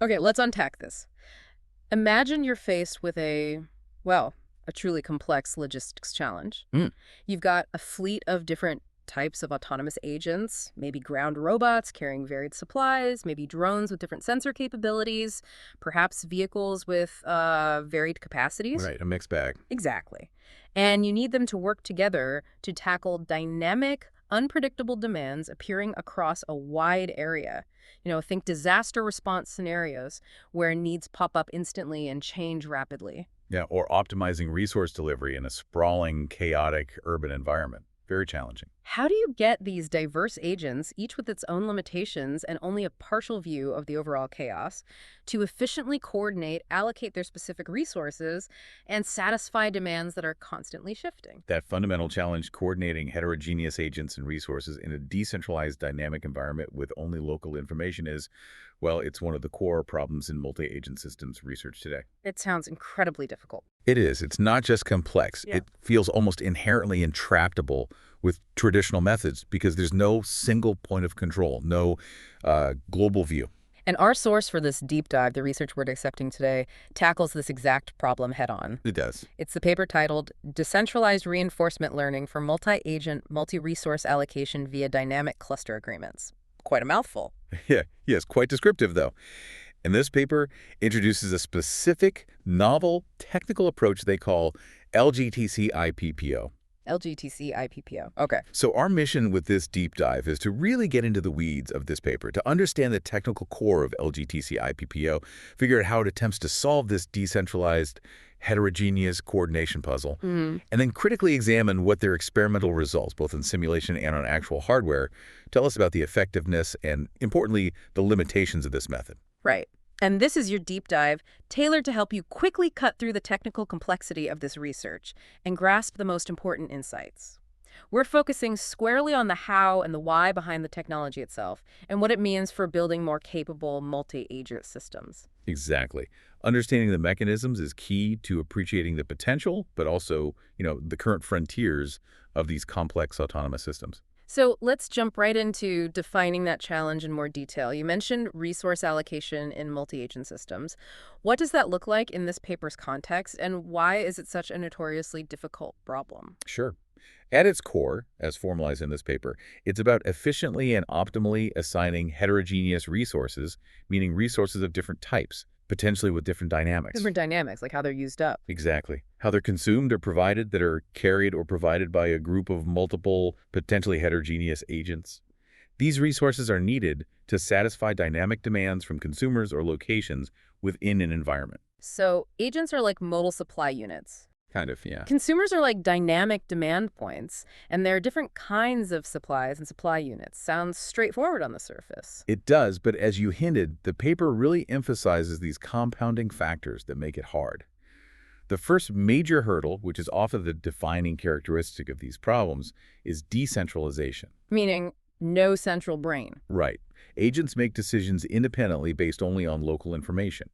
Okay, let's unpack this. Imagine you're faced with a truly complex logistics challenge. Mm, You've got a fleet of different types of autonomous agents, maybe ground robots carrying varied supplies, maybe drones with different sensor capabilities, perhaps vehicles with varied capacities. right, a mixed bag. Exactly. And you need them to work together to tackle dynamic, unpredictable demands appearing across a wide area. Think disaster response scenarios where needs pop up instantly and change rapidly. Yeah, or optimizing resource delivery in a sprawling, chaotic urban environment. Very challenging. How do you get these diverse agents, each with its own limitations and only a partial view of the overall chaos, to efficiently coordinate, allocate their specific resources, and satisfy demands that are constantly shifting? That fundamental challenge, coordinating heterogeneous agents and resources in a decentralized dynamic environment with only local information is, well, it's one of the core problems in multi-agent systems research today. It sounds incredibly difficult. It is. It's not just complex. Yeah. It feels almost inherently intractable with traditional methods because there's no single point of control, no global view. And our source for this deep dive, the research we're dissecting today, tackles this exact problem head on. It does. It's the paper titled Decentralized Reinforcement Learning for Multi-Agent, Multi-Resource Allocation via Dynamic Cluster Agreements. Quite a mouthful. Yeah, yes, quite descriptive, though. And this paper introduces a specific, novel, technical approach they call LGTC-IPPO. LGTC-IPPO. Okay. So our mission with this deep dive is to really get into the weeds of this paper, to understand the technical core of LGTC-IPPO, figure out how it attempts to solve this decentralized, heterogeneous coordination puzzle, Mm, and then critically examine what their experimental results, both in simulation and on actual hardware, tell us about the effectiveness and, importantly, the limitations of this method. right. And this is your deep dive, tailored to help you quickly cut through the technical complexity of this research and grasp the most important insights. We're focusing squarely on the how and the why behind the technology itself and what it means for building more capable multi-agent systems. Exactly. Understanding the mechanisms is key to appreciating the potential, but also, the current frontiers of these complex autonomous systems. So let's jump right into defining that challenge in more detail. You mentioned resource allocation in multi-agent systems. What does that look like in this paper's context, and why is it such a notoriously difficult problem? Sure. At its core, as formalized in this paper, it's about efficiently and optimally assigning heterogeneous resources, meaning resources of different types, potentially with different dynamics. Different dynamics, like how they're used up. Exactly. How they're consumed or provided, that are carried or provided by a group of multiple, potentially heterogeneous agents. These resources are needed to satisfy dynamic demands from consumers or locations within an environment. So agents are like modal supply units. Kind of, yeah. Consumers are like dynamic demand points, and there are different kinds of supplies and supply units. Sounds straightforward on the surface. It does, but as you hinted, the paper really emphasizes these compounding factors that make it hard. The first major hurdle, which is often the defining characteristic of these problems, is decentralization. Meaning, no central brain. Right. Agents make decisions independently based only on local information.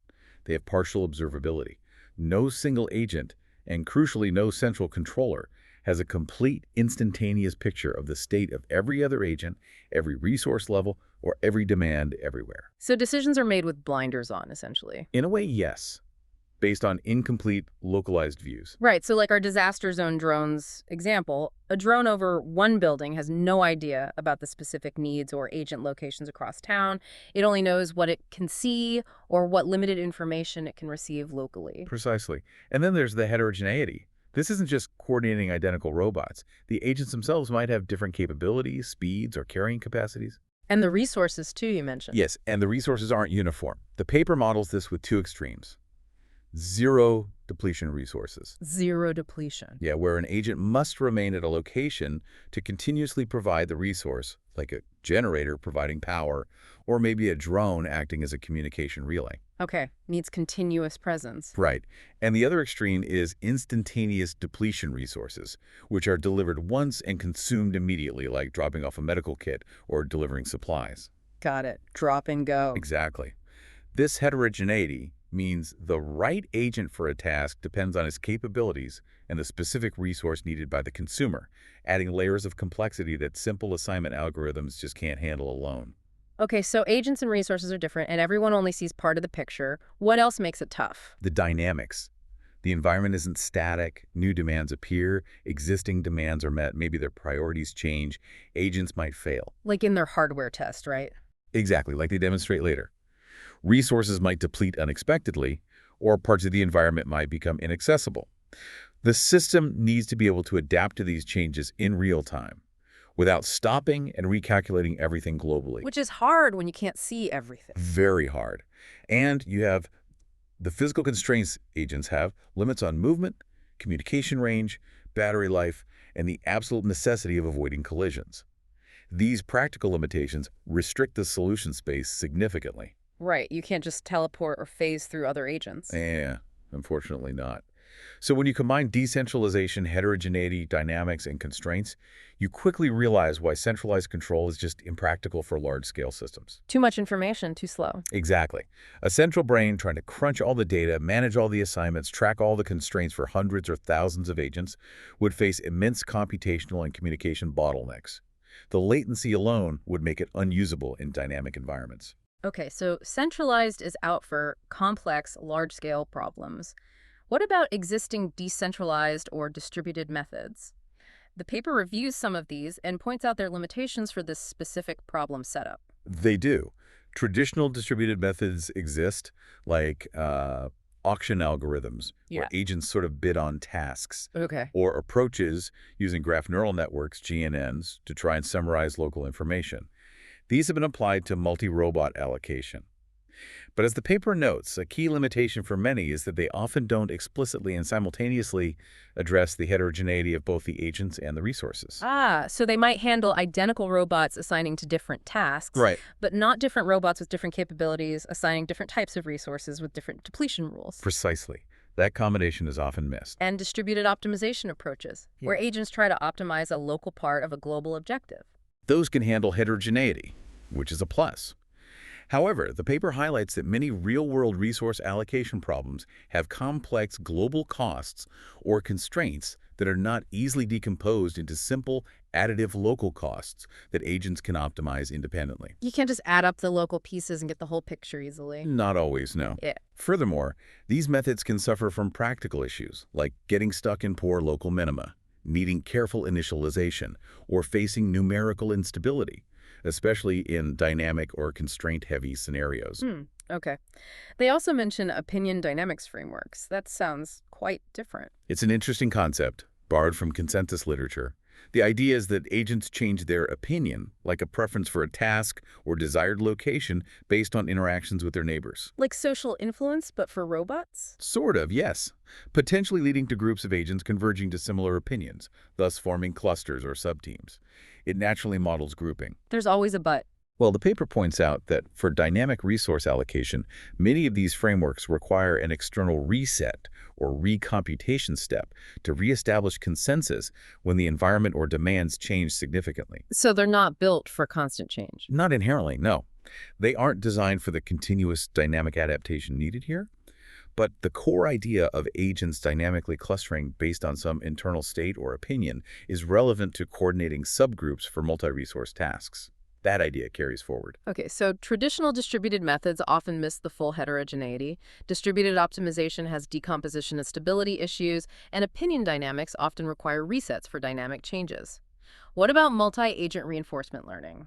They have partial observability. No single agent, and crucially no central controller, has a complete instantaneous picture of the state of every other agent, every resource level, or every demand everywhere. So decisions are made with blinders on, essentially. In a way, yes, based on incomplete, localized views. Right, so like our disaster zone drones example, a drone over one building has no idea about the specific needs or agent locations across town. It only knows what it can see or what limited information it can receive locally. Precisely. And then there's the heterogeneity. This isn't just coordinating identical robots. The agents themselves might have different capabilities, speeds, or carrying capacities. And the resources, too, you mentioned. Yes, and the resources aren't uniform. The paper models this with two extremes. Zero depletion resources. Zero depletion. Yeah, where an agent must remain at a location to continuously provide the resource, like a generator providing power, or maybe a drone acting as a communication relay. Okay, needs continuous presence. Right. And the other extreme is instantaneous depletion resources, which are delivered once and consumed immediately, like dropping off a medical kit or delivering supplies. Got it. Drop and go. Exactly. This heterogeneity means the right agent for a task depends on its capabilities and the specific resource needed by the consumer, adding layers of complexity that simple assignment algorithms just can't handle alone. Okay, so agents and resources are different, and everyone only sees part of the picture. What else makes it tough? The dynamics. The environment isn't static. New demands appear. Existing demands are met. Maybe their priorities change. Agents might fail. Like in their hardware test, right? Exactly, like they demonstrate later. Resources might deplete unexpectedly, or parts of the environment might become inaccessible. The system needs to be able to adapt to these changes in real time without stopping and recalculating everything globally. Which is hard when you can't see everything. Very hard. And you have the physical constraints agents have limits on movement, communication range, battery life, and the absolute necessity of avoiding collisions. These practical limitations restrict the solution space significantly. Right, you can't just teleport or phase through other agents. Yeah, unfortunately not. So when you combine decentralization, heterogeneity, dynamics, and constraints, you quickly realize why centralized control is just impractical for large-scale systems. Too much information, too slow. Exactly. A central brain trying to crunch all the data, manage all the assignments, track all the constraints for hundreds or thousands of agents would face immense computational and communication bottlenecks. The latency alone would make it unusable in dynamic environments. Okay, so centralized is out for complex, large-scale problems. What about existing decentralized or distributed methods? The paper reviews some of these and points out their limitations for this specific problem setup. They do. Traditional distributed methods exist, like auction algorithms, where Yeah. agents sort of bid on tasks, Okay. or approaches using graph neural networks, GNNs, to try and summarize local information. These have been applied to multi-robot allocation. But as the paper notes, a key limitation for many is that they often don't explicitly and simultaneously address the heterogeneity of both the agents and the resources. Ah, so they might handle identical robots assigning to different tasks, Right. but not different robots with different capabilities assigning different types of resources with different depletion rules. Precisely. That combination is often missed. And distributed optimization approaches, where agents try to optimize a local part of a global objective. Those can handle heterogeneity, which is a plus. However, the paper highlights that many real-world resource allocation problems have complex global costs or constraints that are not easily decomposed into simple, additive local costs that agents can optimize independently. You can't just add up the local pieces and get the whole picture easily. Not always, no. Yeah. Furthermore, these methods can suffer from practical issues, like getting stuck in poor local minima, needing careful initialization, or facing numerical instability, especially in dynamic or constraint-heavy scenarios. Okay. They also mention opinion dynamics frameworks. That sounds quite different. It's an interesting concept, borrowed from consensus literature. The idea is that agents change their opinion, like a preference for a task or desired location, based on interactions with their neighbors. Like social influence, but for robots? Sort of, yes. Potentially leading to groups of agents converging to similar opinions, thus forming clusters or subteams. It naturally models grouping. There's always a but. Well, the paper points out that for dynamic resource allocation, many of these frameworks require an external reset or recomputation step to reestablish consensus when the environment or demands change significantly. So they're not built for constant change. Not inherently, no. They aren't designed for the continuous dynamic adaptation needed here, but the core idea of agents dynamically clustering based on some internal state or opinion is relevant to coordinating subgroups for multi-resource tasks. That idea carries forward. Okay, so traditional distributed methods often miss the full heterogeneity. Distributed optimization has decomposition and stability issues, and opinion dynamics often require resets for dynamic changes. What about multi-agent reinforcement learning?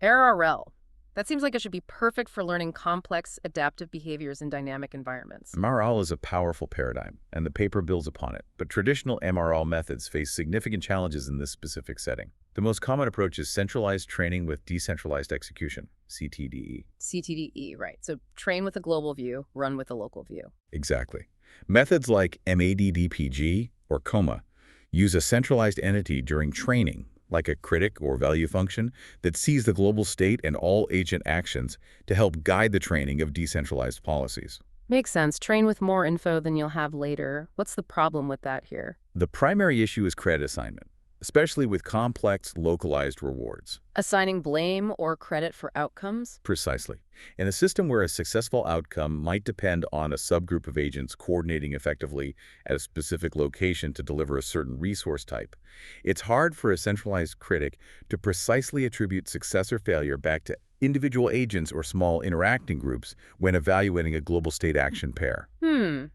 RRL. That seems like it should be perfect for learning complex, adaptive behaviors in dynamic environments. MRL is a powerful paradigm, and the paper builds upon it, but traditional MRL methods face significant challenges in this specific setting. The most common approach is centralized training with decentralized execution, CTDE. CTDE, right. So train with a global view, run with a local view. Exactly. Methods like MADDPG or COMA use a centralized entity during training, like a critic or value function, that sees the global state and all agent actions to help guide the training of decentralized policies. Makes sense. Train with more info than you'll have later. What's the problem with that here? The primary issue is credit assignment, especially with complex, localized rewards. Assigning blame or credit for outcomes? Precisely. In a system where a successful outcome might depend on a subgroup of agents coordinating effectively at a specific location to deliver a certain resource type, it's hard for a centralized critic to precisely attribute success or failure back to individual agents or small interacting groups when evaluating a global state action pair. Hmm.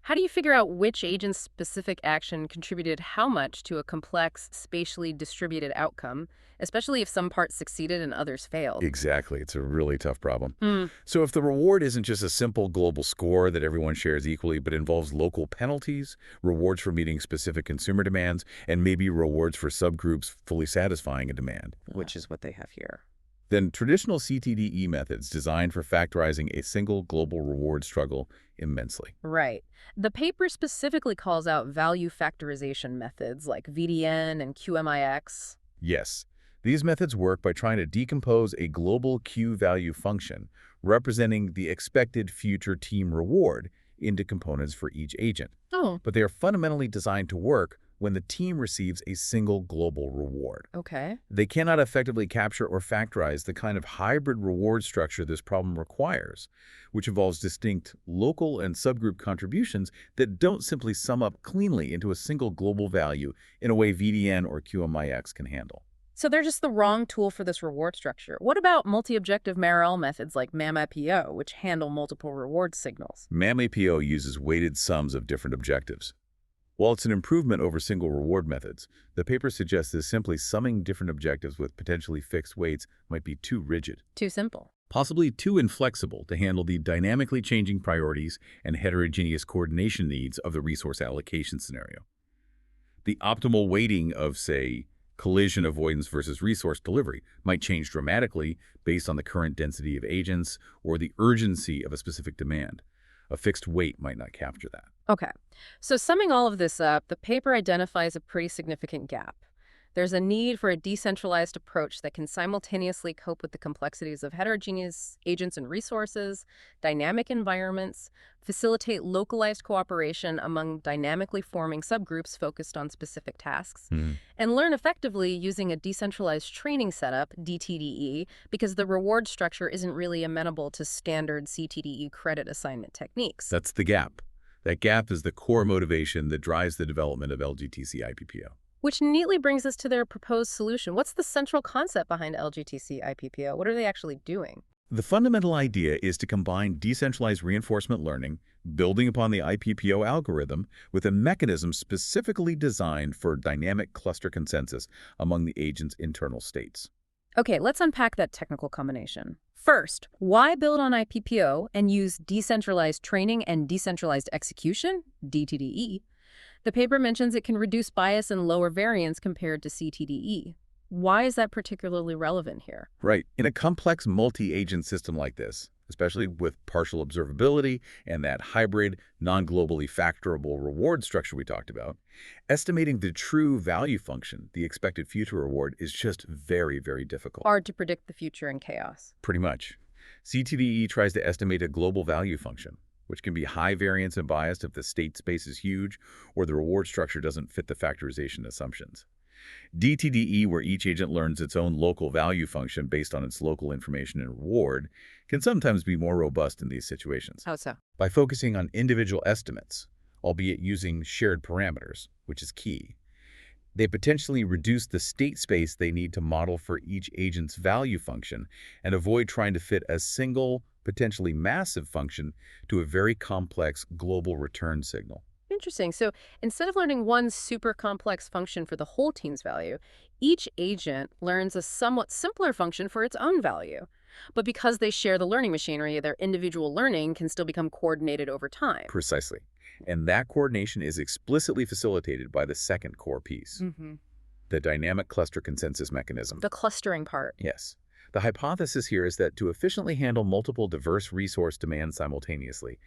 How do you figure out which agent's specific action contributed how much to a complex, spatially distributed outcome, especially if some parts succeeded and others failed? Exactly. It's a really tough problem. Hmm. So if the reward isn't just a simple global score that everyone shares equally, but involves local penalties, rewards for meeting specific consumer demands, and maybe rewards for subgroups fully satisfying a demand, Which is what they have here. then traditional CTDE methods designed for factorizing a single global reward struggle immensely. Right. The paper specifically calls out value factorization methods like VDN and QMIX. Yes, these methods work by trying to decompose a global Q-value function representing the expected future team reward into components for each agent. Oh, But they are fundamentally designed to work when the team receives a single global reward. okay. They cannot effectively capture or factorize the kind of hybrid reward structure this problem requires, which involves distinct local and subgroup contributions that don't simply sum up cleanly into a single global value in a way VDN or QMIX can handle. So they're just the wrong tool for this reward structure. What about multi-objective MARL methods like MAMIPO, which handle multiple reward signals? MAMIPO uses weighted sums of different objectives. While it's an improvement over single reward methods, the paper suggests that simply summing different objectives with potentially fixed weights might be too rigid, Too simple. possibly too inflexible to handle the dynamically changing priorities and heterogeneous coordination needs of the resource allocation scenario. The optimal weighting of, say, collision avoidance versus resource delivery might change dramatically based on the current density of agents or the urgency of a specific demand. A fixed weight might not capture that. Okay. So summing all of this up, the paper identifies a pretty significant gap. There's a need for a decentralized approach that can simultaneously cope with the complexities of heterogeneous agents and resources, dynamic environments, facilitate localized cooperation among dynamically forming subgroups focused on specific tasks, and learn effectively using a decentralized training setup, DTDE, because the reward structure isn't really amenable to standard CTDE credit assignment techniques. That's the gap. That gap is the core motivation that drives the development of LGTC-IPPO. Which neatly brings us to their proposed solution. What's the central concept behind LGTC-IPPO? What are they actually doing? The fundamental idea is to combine decentralized reinforcement learning, building upon the IPPO algorithm, with a mechanism specifically designed for dynamic cluster consensus among the agent's internal states. Okay, let's unpack that technical combination. First, why build on IPPO and use decentralized training and decentralized execution, DTDE? The paper mentions it can reduce bias and lower variance compared to CTDE. Why is that particularly relevant here? Right. In a complex multi-agent system like this, especially with partial observability and that hybrid, non-globally factorable reward structure we talked about, estimating the true value function, the expected future reward, is just very, very difficult. Hard to predict the future in chaos. Pretty much. CTDE tries to estimate a global value function, which can be high variance and biased if the state space is huge or the reward structure doesn't fit the factorization assumptions. DTDE, where each agent learns its own local value function based on its local information and reward, can sometimes be more robust in these situations. How so? By focusing on individual estimates, albeit using shared parameters, which is key, they potentially reduce the state space they need to model for each agent's value function and avoid trying to fit a single, potentially massive function to a very complex global return signal. Interesting. So instead of learning one super complex function for the whole team's value, each agent learns a somewhat simpler function for its own value. But because they share the learning machinery, their individual learning can still become coordinated over time. Precisely. And that coordination is explicitly facilitated by the second core piece, the dynamic cluster consensus mechanism. The clustering part. Yes. The hypothesis here is that to efficiently handle multiple diverse resource demands simultaneously,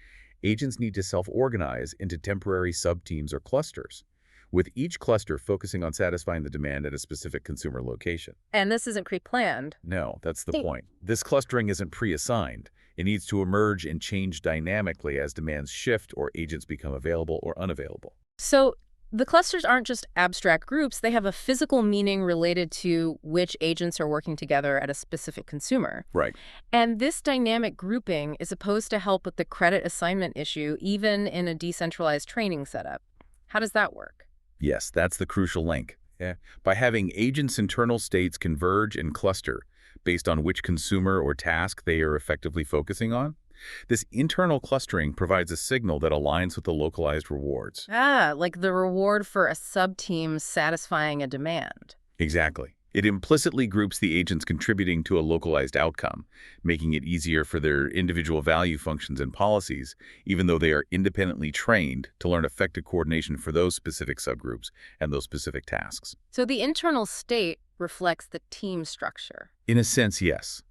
agents need to self-organize into temporary subteams or clusters, with each cluster focusing on satisfying the demand at a specific consumer location. And this isn't pre-planned. No, that's the point. This clustering isn't pre-assigned. It needs to emerge and change dynamically as demands shift or agents become available or unavailable. So the clusters aren't just abstract groups. They have a physical meaning related to which agents are working together at a specific consumer. Right. And this dynamic grouping is supposed to help with the credit assignment issue, even in a decentralized training setup. How does that work? Yes, that's the crucial link. By having agents' internal states converge and cluster, based on which consumer or task they are effectively focusing on. This internal clustering provides a signal that aligns with the localized rewards. Ah, like the reward for a sub-team satisfying a demand. Exactly. It implicitly groups the agents contributing to a localized outcome, making it easier for their individual value functions and policies, even though they are independently trained to learn effective coordination for those specific subgroups and those specific tasks. So the internal state reflects the team structure. In a sense, yes.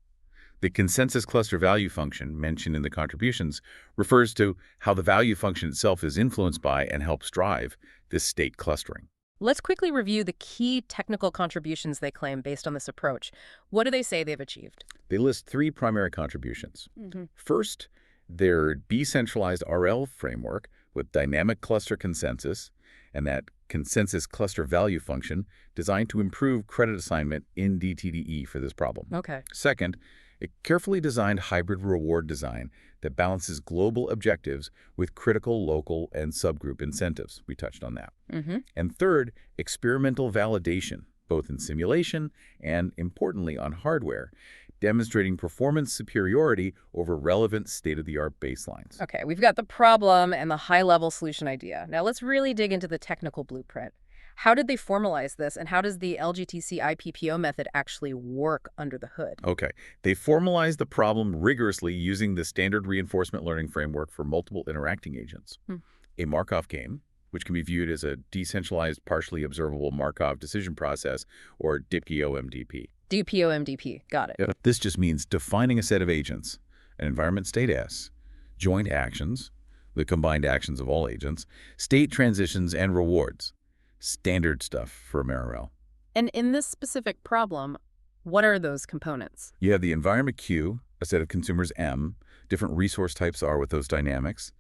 The consensus cluster value function mentioned in the contributions refers to how the value function itself is influenced by and helps drive this state clustering. Let's quickly review the key technical contributions they claim based on this approach. What do they say they've achieved? They list three primary contributions. Mm-hmm. First, their decentralized RL framework with dynamic cluster consensus and that consensus cluster value function designed to improve credit assignment in DTDE for this problem. Okay. Second, a carefully designed hybrid reward design that balances global objectives with critical local and subgroup incentives. We touched on that. Mm-hmm. And third, experimental validation, both in simulation and, importantly, on hardware, demonstrating performance superiority over relevant state-of-the-art baselines. Okay, we've got the problem and the high-level solution idea. Now let's really dig into the technical blueprint. How did they formalize this, and how does the LGTC-IPPO method actually work under the hood? Okay, they formalized the problem rigorously using the standard reinforcement learning framework for multiple interacting agents. A Markov game, which can be viewed as a decentralized, partially observable Markov decision process, or DIPPO-MDP. DPO-MDP, got it. This just means defining a set of agents, an environment state S, joint actions, the combined actions of all agents, state transitions, and rewards. Standard stuff for a MRL. And in this specific problem, what are those components? You have the environment Q, a set of consumers M, different resource types are with those dynamics.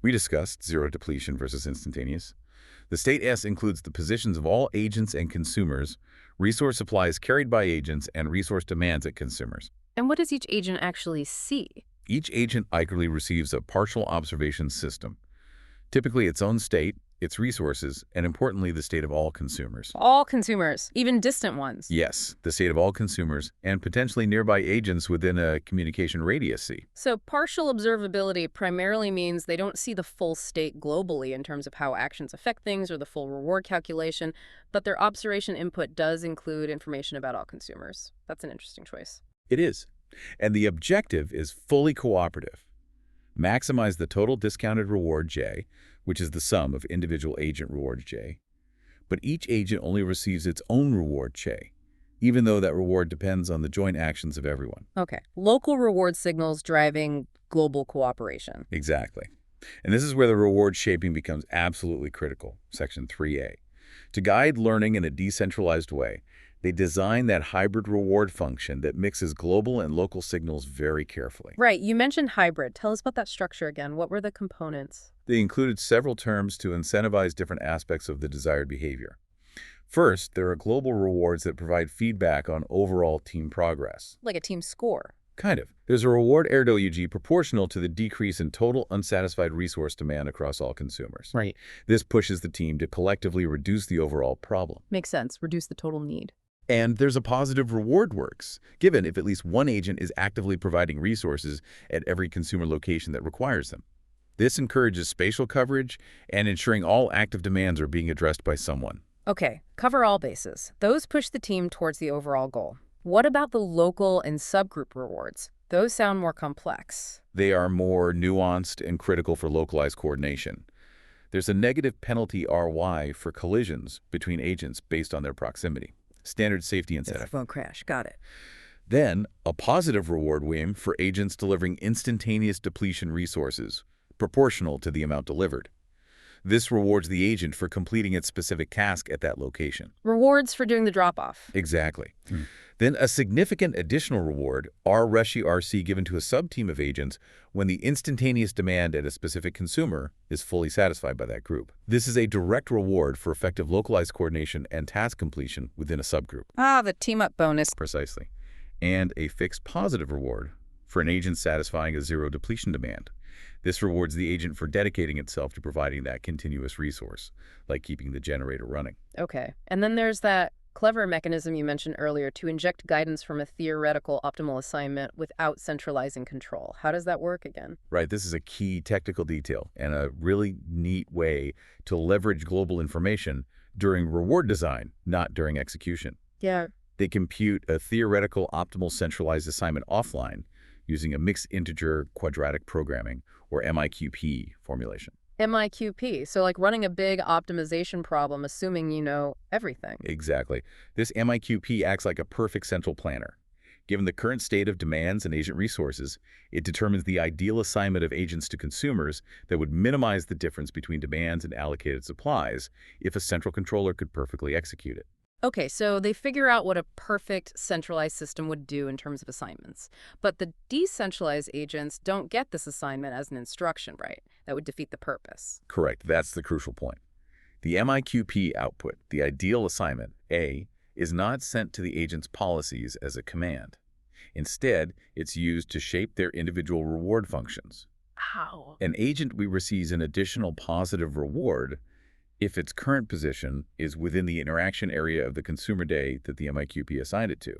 We discussed zero depletion versus instantaneous. The state S includes the positions of all agents and consumers, resource supplies carried by agents, and resource demands at consumers. And what does each agent actually see? Each agent equally receives a partial observation system, typically its own state, its resources, and importantly, the state of all consumers. All consumers, even distant ones. Yes, the state of all consumers, and potentially nearby agents within a communication radius C. So partial observability primarily means they don't see the full state globally in terms of how actions affect things or the full reward calculation, but their observation input does include information about all consumers. That's an interesting choice. It is. And the objective is fully cooperative. Maximize the total discounted reward J, which is the sum of individual agent rewards J. But each agent only receives its own reward J, even though that reward depends on the joint actions of everyone. Okay. Local reward signals driving global cooperation. Exactly. And this is where the reward shaping becomes absolutely critical, Section 3A. To guide learning in a decentralized way, they design that hybrid reward function that mixes global and local signals very carefully. Right. You mentioned hybrid. Tell us about that structure again. What were the components? They included several terms to incentivize different aspects of the desired behavior. First, there are global rewards that provide feedback on overall team progress. Like a team score. Kind of. There's a reward RWG proportional to the decrease in total unsatisfied resource demand across all consumers. Right. This pushes the team to collectively reduce the overall problem. Makes sense. Reduce the total need. And there's a positive reward works, given if at least one agent is actively providing resources at every consumer location that requires them. This encourages spatial coverage and ensuring all active demands are being addressed by someone. Okay, cover all bases. Those push the team towards the overall goal. What about the local and subgroup rewards? Those sound more complex. They are more nuanced and critical for localized coordination. There's a negative penalty RY for collisions between agents based on their proximity. Standard safety incentive. Won't crash. Got it. Then, a positive reward WIM for agents delivering instantaneous depletion resources, proportional to the amount delivered. This rewards the agent for completing its specific task at that location. Rewards for doing the drop-off. Exactly. Then a significant additional reward, RC given to a subteam of agents when the instantaneous demand at a specific consumer is fully satisfied by that group. This is a direct reward for effective localized coordination and task completion within a subgroup. Ah, the team-up bonus. Precisely. And a fixed positive reward for an agent satisfying a zero depletion demand. This rewards the agent for dedicating itself to providing that continuous resource, like keeping the generator running. Okay. And then there's that Clever mechanism you mentioned earlier to inject guidance from a theoretical optimal assignment without centralizing control. How does that work again? Right, this is a key technical detail and a really neat way to leverage global information during reward design, not during execution. Yeah. They compute a theoretical optimal centralized assignment offline using a mixed integer quadratic programming, or MIQP formulation. MIQP. So like running a big optimization problem, assuming you know everything. Exactly. This MIQP acts like a perfect central planner. Given the current state of demands and agent resources, it determines the ideal assignment of agents to consumers that would minimize the difference between demands and allocated supplies if a central controller could perfectly execute it. Okay, so they figure out what a perfect centralized system would do in terms of assignments. But the decentralized agents don't get this assignment as an instruction, right? That would defeat the purpose. Correct. That's the crucial point. The MIQP output, the ideal assignment, A, is not sent to the agent's policies as a command. Instead, it's used to shape their individual reward functions. How? An agent we receives an additional positive reward if its current position is within the interaction area of the consumer day that the MIQP assigned it to.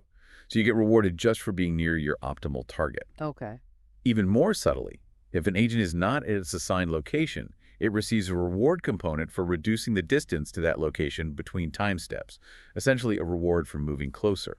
So you get rewarded just for being near your optimal target. Okay. Even more subtly, if an agent is not at its assigned location, it receives a reward component for reducing the distance to that location between time steps, essentially a reward for moving closer.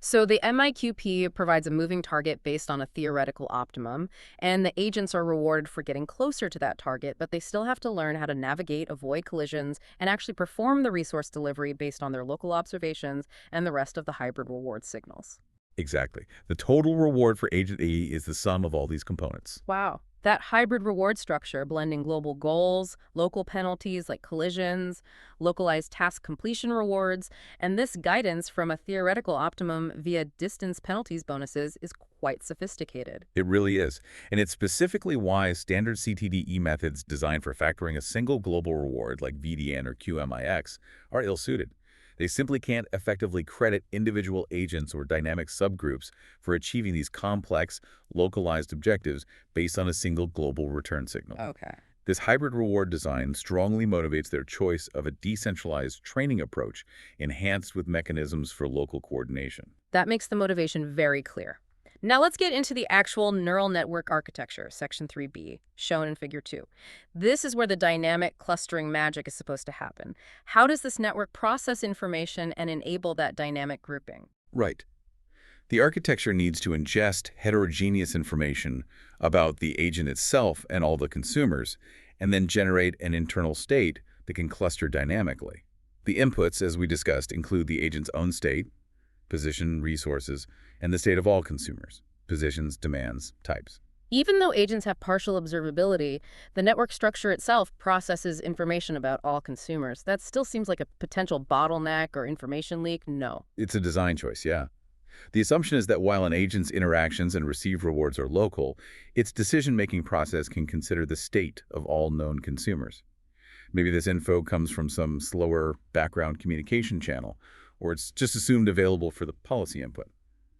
So the MIQP provides a moving target based on a theoretical optimum, and the agents are rewarded for getting closer to that target, but they still have to learn how to navigate, avoid collisions, and actually perform the resource delivery based on their local observations and the rest of the hybrid reward signals. Exactly. The total reward for Agent E is the sum of all these components. Wow. That hybrid reward structure, blending global goals, local penalties like collisions, localized task completion rewards, and this guidance from a theoretical optimum via distance penalties bonuses is quite sophisticated. It really is. And it's specifically why standard CTDE methods designed for factoring a single global reward like VDN or QMIX are ill-suited. They simply can't effectively credit individual agents or dynamic subgroups for achieving these complex, localized objectives based on a single global return signal. Okay. This hybrid reward design strongly motivates their choice of a decentralized training approach enhanced with mechanisms for local coordination. That makes the motivation very clear. Now let's get into the actual neural network architecture, section 3B, shown in figure 2. This is where the dynamic clustering magic is supposed to happen. How does this network process information and enable that dynamic grouping? Right. The architecture needs to ingest heterogeneous information about the agent itself and all the consumers, and then generate an internal state that can cluster dynamically. The inputs, as we discussed, include the agent's own state, position, resources, and the state of all consumers, positions, demands, types. Even though agents have partial observability, the network structure itself processes information about all consumers. That still seems like a potential bottleneck or information leak. No. It's a design choice, yeah. The assumption is that while an agent's interactions and received rewards are local, its decision-making process can consider the state of all known consumers. Maybe this info comes from some slower background communication channel, or it's just assumed available for the policy input.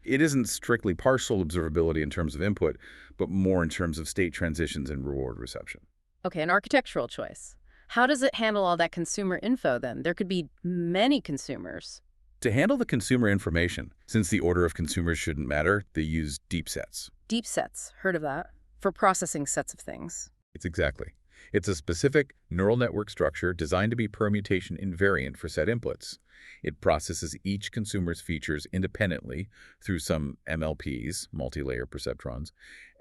It isn't strictly partial observability in terms of input, but more in terms of state transitions and reward reception. Okay, an architectural choice. How does it handle all that consumer info then? There could be many consumers. To handle the consumer information, since the order of consumers shouldn't matter, they use deep sets. Deep sets, heard of that? For processing sets of things. It's a specific neural network structure designed to be permutation invariant for set inputs. It processes each consumer's features independently through some MLPs, multi-layer perceptrons,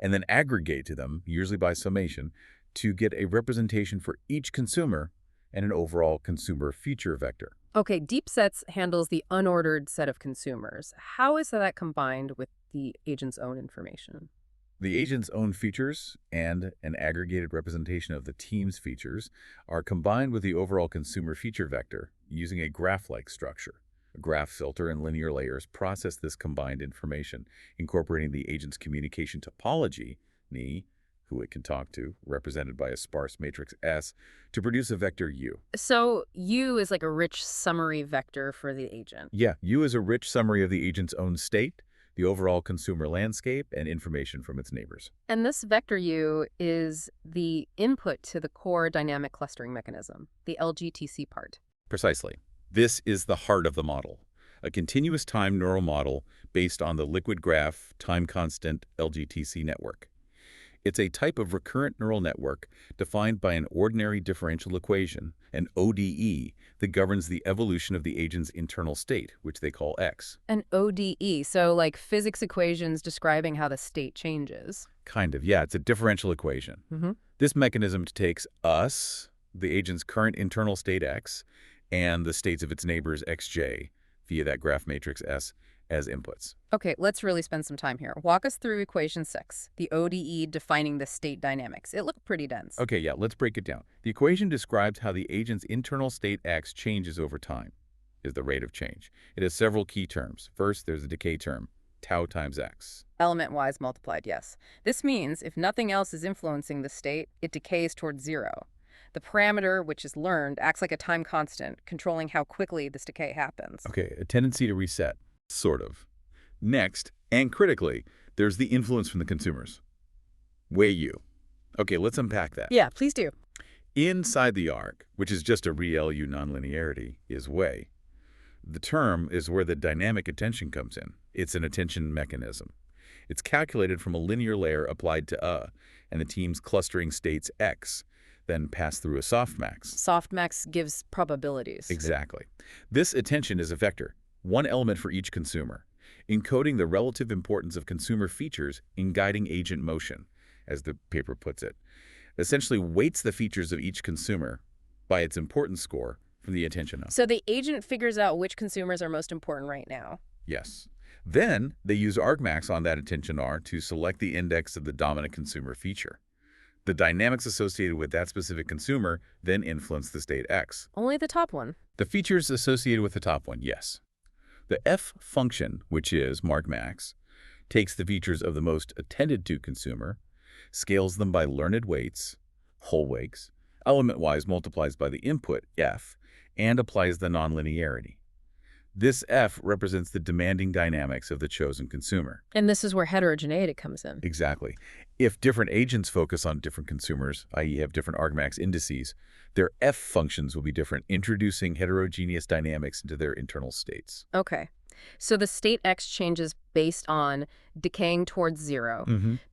and then aggregate to them, usually by summation, to get a representation for each consumer and an overall consumer feature vector. Okay, deep sets handles the unordered set of consumers. How is that combined with the agent's own information? The agent's own features and an aggregated representation of the team's features are combined with the overall consumer feature vector using a graph-like structure. A graph filter and linear layers process this combined information, incorporating the agent's communication topology, ni, who it can talk to, represented by a sparse matrix S, to produce a vector U. So U is like a rich summary vector for the agent. Yeah, U is a rich summary of the agent's own state, the overall consumer landscape, and information from its neighbors. And this vector U is the input to the core dynamic clustering mechanism, the LGTC part. Precisely. This is the heart of the model, a continuous time neural model based on the liquid graph time constant LGTC network. It's a type of recurrent neural network defined by an ordinary differential equation, an ODE, that governs the evolution of the agent's internal state, which they call X. An ODE, so like physics equations describing how the state changes. Kind of, yeah, it's a differential equation. Mm-hmm. This mechanism takes us, the agent's current internal state X, and the states of its neighbors Xj, via that graph matrix S, as inputs. Okay, let's really spend some time here. Walk us through equation 6, the ODE defining the state dynamics. It looked pretty dense. Okay, yeah, let's break it down. The equation describes how the agent's internal state X changes over time, is the rate of change. It has several key terms. First, there's the decay term, tau times X. Element-wise multiplied, yes. This means if nothing else is influencing the state, it decays towards zero. The parameter, which is learned, acts like a time constant, controlling how quickly this decay happens. Okay, a tendency to reset, sort of. Next, and critically, there's the influence from the consumers. Way U. Okay, let's unpack that. Yeah, please do. Inside the arc, which is just a ReLU nonlinearity, is way. The term is where the dynamic attention comes in. It's an attention mechanism. It's calculated from a linear layer applied to and the team's clustering states X, then pass through a softmax. Softmax gives probabilities. Exactly. This attention is a vector, one element for each consumer, encoding the relative importance of consumer features in guiding agent motion, as the paper puts it. Essentially weights the features of each consumer by its importance score from the attention of. So the agent figures out which consumers are most important right now. Yes. Then they use argmax on that attention R to select the index of the dominant consumer feature. The dynamics associated with that specific consumer then influence the state X. Only the top one. The features associated with the top one, yes. The F function, which is margmax, takes the features of the most attended to consumer, scales them by learned weights, whole weights, element-wise multiplies by the input, F, and applies the nonlinearity. This F represents the demanding dynamics of the chosen consumer. And this is where heterogeneity comes in. Exactly. If different agents focus on different consumers, i.e. have different argmax indices, their F functions will be different, introducing heterogeneous dynamics into their internal states. Okay. So the state X changes based on decaying towards zero,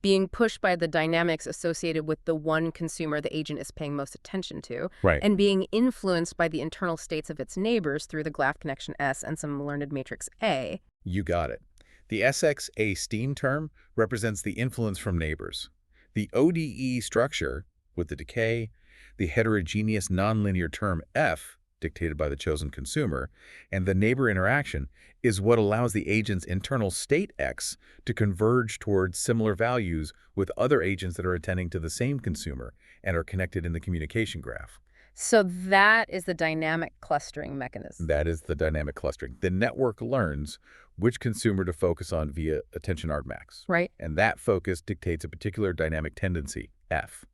being pushed by the dynamics associated with the one consumer the agent is paying most attention to, Right. and being influenced by the internal states of its neighbors through the graph connection S and some learned matrix A. You got it. The SXA steam term represents the influence from neighbors. The ODE structure, with the decay, the heterogeneous nonlinear term F, dictated by the chosen consumer, and the neighbor interaction is what allows the agent's internal state X to converge towards similar values with other agents that are attending to the same consumer and are connected in the communication graph. So that is the dynamic clustering mechanism. That is the dynamic clustering. The network learns which consumer to focus on via attention argmax. Right. And that focus dictates a particular dynamic tendency, F.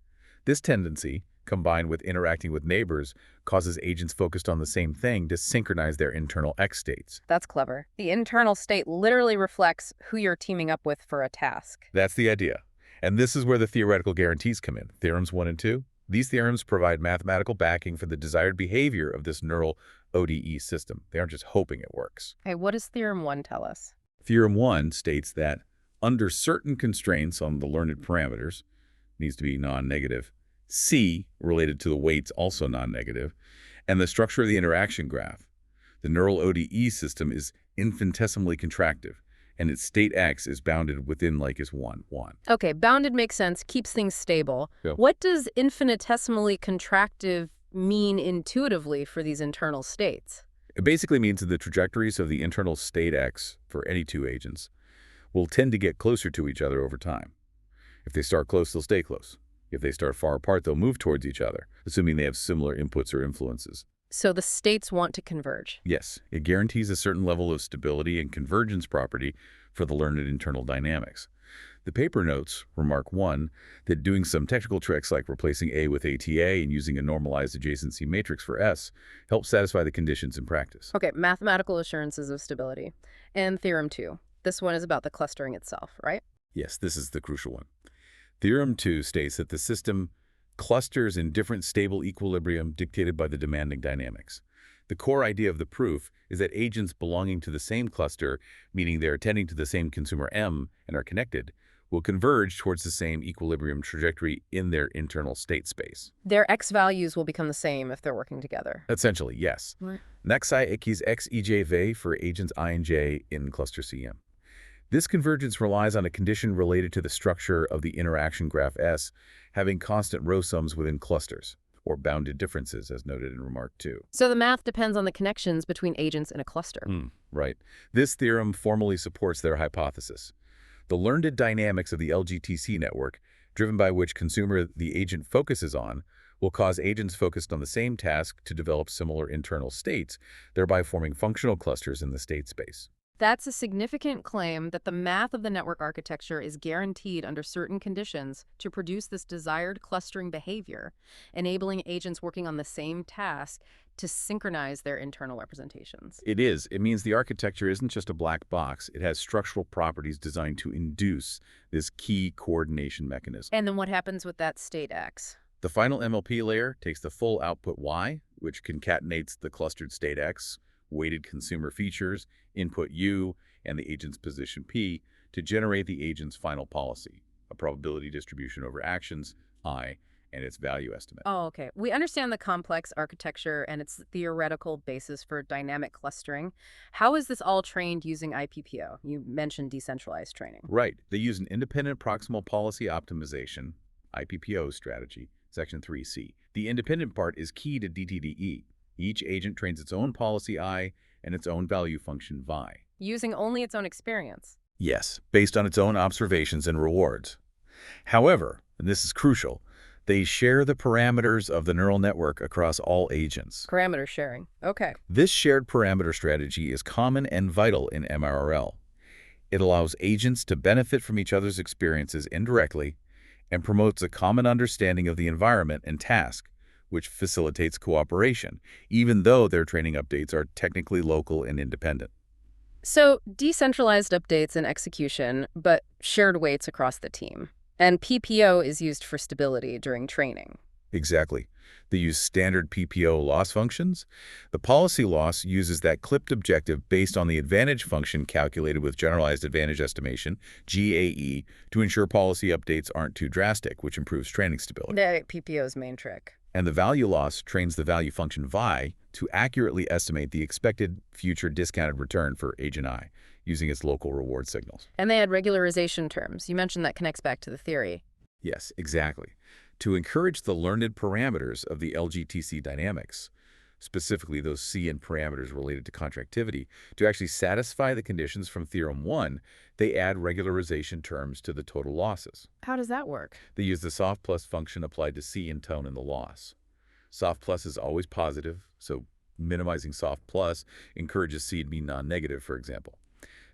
This tendency, combined with interacting with neighbors, causes agents focused on the same thing to synchronize their internal X states. That's clever. The internal state literally reflects who you're teaming up with for a task. That's the idea. And this is where the theoretical guarantees come in. Theorems 1 and 2. These theorems provide mathematical backing for the desired behavior of this neural ODE system. They aren't just hoping it works. Okay, what does Theorem 1 tell us? Theorem 1 states that under certain constraints on the learned parameters, needs to be non-negative, C, related to the weights, also non-negative, and the structure of the interaction graph, the neural ODE system is infinitesimally contractive, and its state X is bounded within like is 1, 1. Okay, bounded makes sense, keeps things stable. Yeah. What does infinitesimally contractive mean intuitively for these internal states? It basically means that the trajectories of the internal state X for any two agents will tend to get closer to each other over time. If they start close, they'll stay close. If they start far apart, they'll move towards each other, assuming they have similar inputs or influences. So the states want to converge. Yes, it guarantees a certain level of stability and convergence property for the learned internal dynamics. The paper notes, remark 1, that doing some technical tricks like replacing A with ATA and using a normalized adjacency matrix for S helps satisfy the conditions in practice. Okay, mathematical assurances of stability. And Theorem 2. This one is about the clustering itself, right? Yes, this is the crucial one. Theorem 2 states that the system clusters in different stable equilibrium dictated by the demanding dynamics. The core idea of the proof is that agents belonging to the same cluster, meaning they're attending to the same consumer M and are connected, will converge towards the same equilibrium trajectory in their internal state space. Their X values will become the same if they're working together. Essentially, yes. Right. Nexi ekis X EJV for agents I and J in cluster CM. This convergence relies on a condition related to the structure of the interaction graph S having constant row sums within clusters, or bounded differences as noted in Remark 2. So the math depends on the connections between agents in a cluster. Right. This theorem formally supports their hypothesis. The learned dynamics of the LGTC network, driven by which consumer the agent focuses on, will cause agents focused on the same task to develop similar internal states, thereby forming functional clusters in the state space. That's a significant claim that the math of the network architecture is guaranteed under certain conditions to produce this desired clustering behavior, enabling agents working on the same task to synchronize their internal representations. It is. It means the architecture isn't just a black box. It has structural properties designed to induce this key coordination mechanism. And then what happens with that state X? The final MLP layer takes the full output Y, which concatenates the clustered state X, weighted consumer features, input U, and the agent's position P to generate the agent's final policy, a probability distribution over actions, I, and its value estimate. Oh, okay. We understand the complex architecture and its theoretical basis for dynamic clustering. How is this all trained using IPPO? You mentioned decentralized training. Right. They use an independent proximal policy optimization, IPPO strategy, Section 3C. The independent part is key to DTDE. Each agent trains its own policy I and its own value function Vi. Using only its own experience. Yes, based on its own observations and rewards. However, and this is crucial, they share the parameters of the neural network across all agents. Parameter sharing. Okay. This shared parameter strategy is common and vital in MRL. It allows agents to benefit from each other's experiences indirectly and promotes a common understanding of the environment and task, which facilitates cooperation, even though their training updates are technically local and independent. So decentralized updates and execution, but shared weights across the team. And PPO is used for stability during training. Exactly. They use standard PPO loss functions. The policy loss uses that clipped objective based on the advantage function calculated with generalized advantage estimation, GAE, to ensure policy updates aren't too drastic, which improves training stability. That's PPO's main trick. And the value loss trains the value function Vi to accurately estimate the expected future discounted return for agent I, using its local reward signals. And they add regularization terms. You mentioned that connects back to the theory. Yes, exactly. To encourage the learned parameters of the LGTC dynamics, specifically those CN parameters related to contractivity, to actually satisfy the conditions from Theorem 1, they add regularization terms to the total losses. How does that work? They use the soft plus function applied to C and tone in the loss. Soft plus is always positive, so minimizing soft plus encourages C to be non-negative, for example.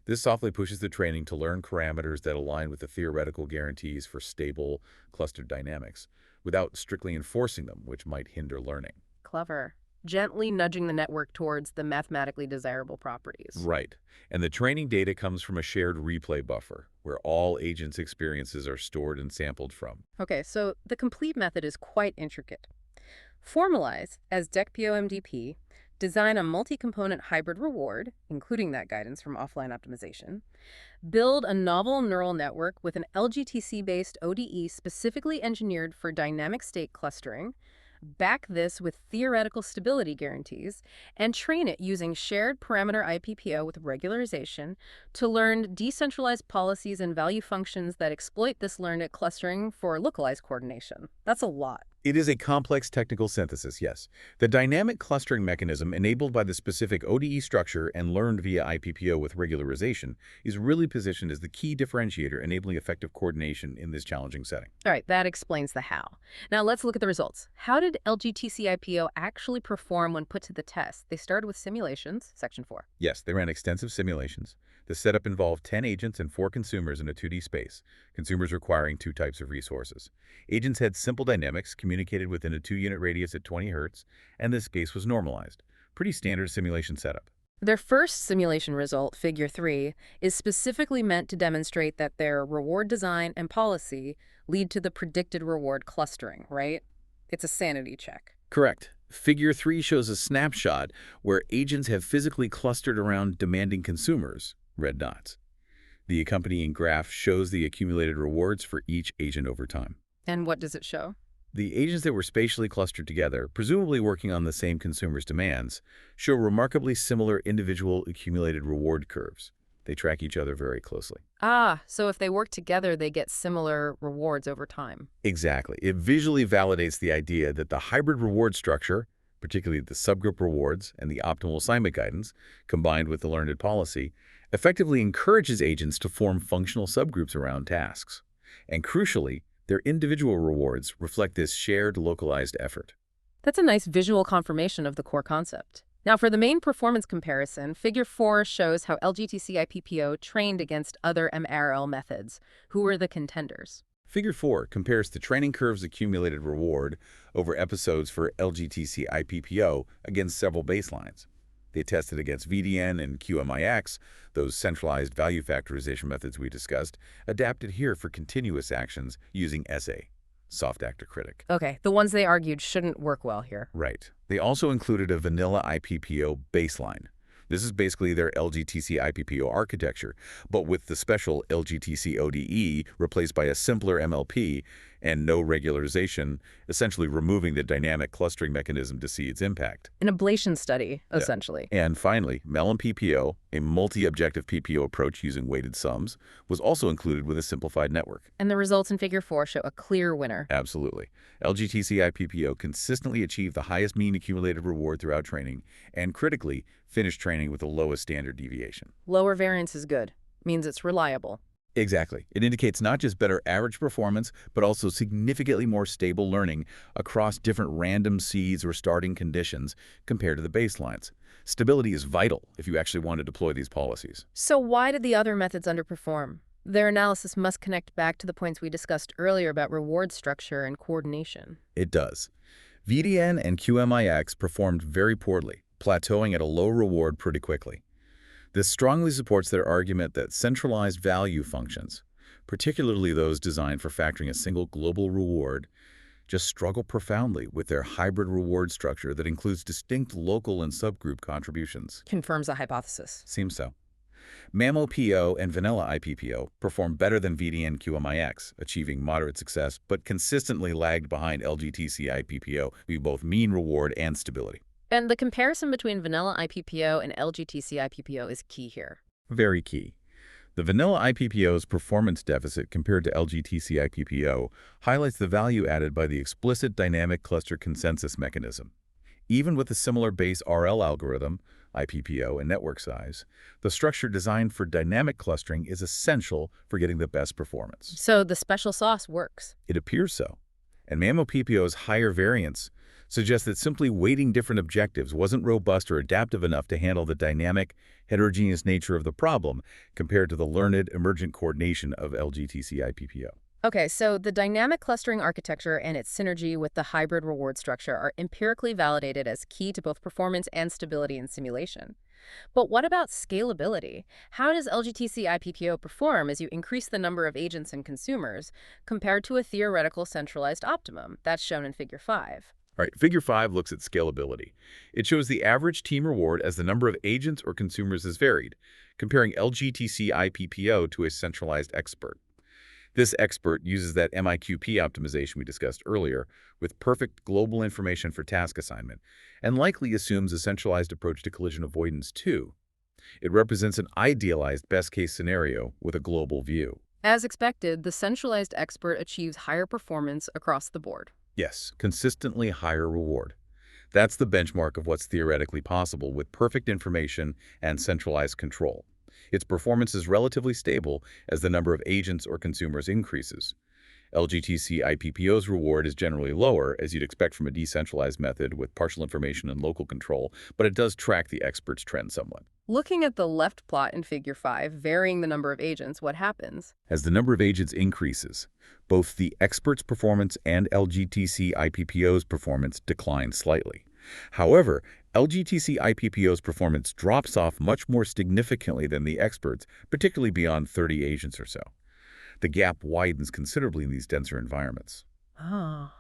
This softly pushes the training to learn parameters that align with the theoretical guarantees for stable clustered dynamics, without strictly enforcing them, which might hinder learning. Clever. Gently nudging the network towards the mathematically desirable properties. Right. And the training data comes from a shared replay buffer, where all agents' experiences are stored and sampled from. Okay, so the complete method is quite intricate. Formalize as DECPO-MDP, design a multi-component hybrid reward, including that guidance from offline optimization, build a novel neural network with an LGTC-based ODE specifically engineered for dynamic state clustering, back this with theoretical stability guarantees, and train it using shared parameter IPPO with regularization to learn decentralized policies and value functions that exploit this learned clustering for localized coordination. That's a lot. It is a complex technical synthesis, yes. The dynamic clustering mechanism enabled by the specific ODE structure and learned via IPPO with regularization is really positioned as the key differentiator enabling effective coordination in this challenging setting. All right, that explains the how. Now let's look at the results. How did LGTC-IPPO actually perform when put to the test? They started with simulations, Section 4. Yes, they ran extensive simulations. The setup involved 10 agents and 4 consumers in a 2D space, consumers requiring 2 types of resources. Agents had simple dynamics, communicated within a 2-unit radius at 20 Hz, and this space was normalized. Pretty standard simulation setup. Their first simulation result, Figure 3, is specifically meant to demonstrate that their reward design and policy lead to the predicted reward clustering, right? It's a sanity check. Correct. Figure 3 shows a snapshot where agents have physically clustered around demanding consumers, red dots. The accompanying graph shows the accumulated rewards for each agent over time. And what does it show? The agents that were spatially clustered together, presumably working on the same consumer's demands, show remarkably similar individual accumulated reward curves. They track each other very closely. Ah, so if they work together, they get similar rewards over time. Exactly. It visually validates the idea that the hybrid reward structure, particularly the subgroup rewards and the optimal assignment guidance, combined with the learned policy, effectively encourages agents to form functional subgroups around tasks. And crucially, their individual rewards reflect this shared localized effort. That's a nice visual confirmation of the core concept. Now, for the main performance comparison, Figure 4 shows how LGTC-IPPO trained against other MRL methods. Who were the contenders? Figure 4 compares the training curve's accumulated reward over episodes for LGTC-IPPO against several baselines. They tested against VDN and QMIX, those centralized value factorization methods we discussed, adapted here for continuous actions using SA, soft actor critic. Okay, the ones they argued shouldn't work well here. Right. They also included a vanilla IPPO baseline. This is basically their LGTC-IPPO architecture, but with the special LGTC-ODE replaced by a simpler MLP and no regularization, essentially removing the dynamic clustering mechanism to see its impact. An ablation study, Yeah. essentially. And finally, MELM PPO, a multi-objective PPO approach using weighted sums, was also included with a simplified network. And the results in Figure 4 show a clear winner. Absolutely. LGTC-IPPO consistently achieved the highest mean accumulated reward throughout training, and critically, finished training with the lowest standard deviation. Lower variance is good. Means it's reliable. Exactly. It indicates not just better average performance, but also significantly more stable learning across different random seeds or starting conditions compared to the baselines. Stability is vital if you actually want to deploy these policies. So why did the other methods underperform? Their analysis must connect back to the points we discussed earlier about reward structure and coordination. It does. VDN and QMIX performed very poorly, plateauing at a low reward pretty quickly. This strongly supports their argument that centralized value functions, particularly those designed for factoring a single global reward, just struggle profoundly with their hybrid reward structure that includes distinct local and subgroup contributions. Confirms the hypothesis. Seems so. MAMO-PO and vanilla IPPO performed better than VDN QMIX, achieving moderate success, but consistently lagged behind LGTC-IPPO with both mean reward and stability. And the comparison between vanilla IPPO and LGTC-IPPO is key here. Very key. The vanilla IPPO's performance deficit compared to LGTC-IPPO highlights the value added by the explicit dynamic cluster consensus mechanism. Even with a similar base RL algorithm, IPPO and network size, the structure designed for dynamic clustering is essential for getting the best performance. So the special sauce works. It appears so. And MAMO-PPO's higher variance suggests that simply weighting different objectives wasn't robust or adaptive enough to handle the dynamic, heterogeneous nature of the problem compared to the learned, emergent coordination of LGTC-IPPO. Okay, so the dynamic clustering architecture and its synergy with the hybrid reward structure are empirically validated as key to both performance and stability in simulation. But what about scalability? How does LGTC-IPPO perform as you increase the number of agents and consumers compared to a theoretical centralized optimum? That's shown in Figure 5. All right, Figure 5 looks at scalability. It shows the average team reward as the number of agents or consumers is varied, comparing LGTC-IPPO to a centralized expert. This expert uses that MIQP optimization we discussed earlier with perfect global information for task assignment, and likely assumes a centralized approach to collision avoidance too. It represents an idealized best-case scenario with a global view. As expected, the centralized expert achieves higher performance across the board. Yes, consistently higher reward. That's the benchmark of what's theoretically possible with perfect information and centralized control. Its performance is relatively stable as the number of agents or consumers increases. LGTC-IPPO's reward is generally lower, as you'd expect from a decentralized method with partial information and local control, but it does track the expert's trend somewhat. Looking at the left plot in Figure 5, varying the number of agents, what happens? As the number of agents increases, both the expert's performance and LGTC-IPPO's performance decline slightly. However, LGTC-IPPO's performance drops off much more significantly than the experts, particularly beyond 30 agents or so. The gap widens considerably in these denser environments. Ah.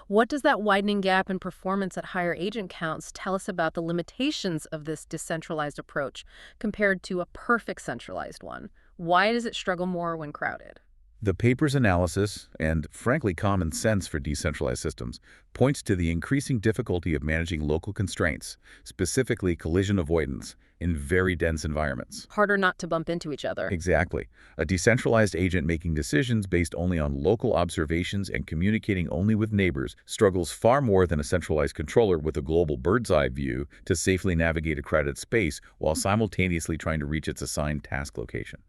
What does that widening gap in performance at higher agent counts tell us about the limitations of this decentralized approach compared to a perfect centralized one? Why does it struggle more when crowded? The paper's analysis, and frankly common sense for decentralized systems, points to the increasing difficulty of managing local constraints, specifically collision avoidance, in very dense environments. Harder not to bump into each other. Exactly. A decentralized agent making decisions based only on local observations and communicating only with neighbors struggles far more than a centralized controller with a global bird's-eye view to safely navigate a crowded space while simultaneously trying to reach its assigned task location.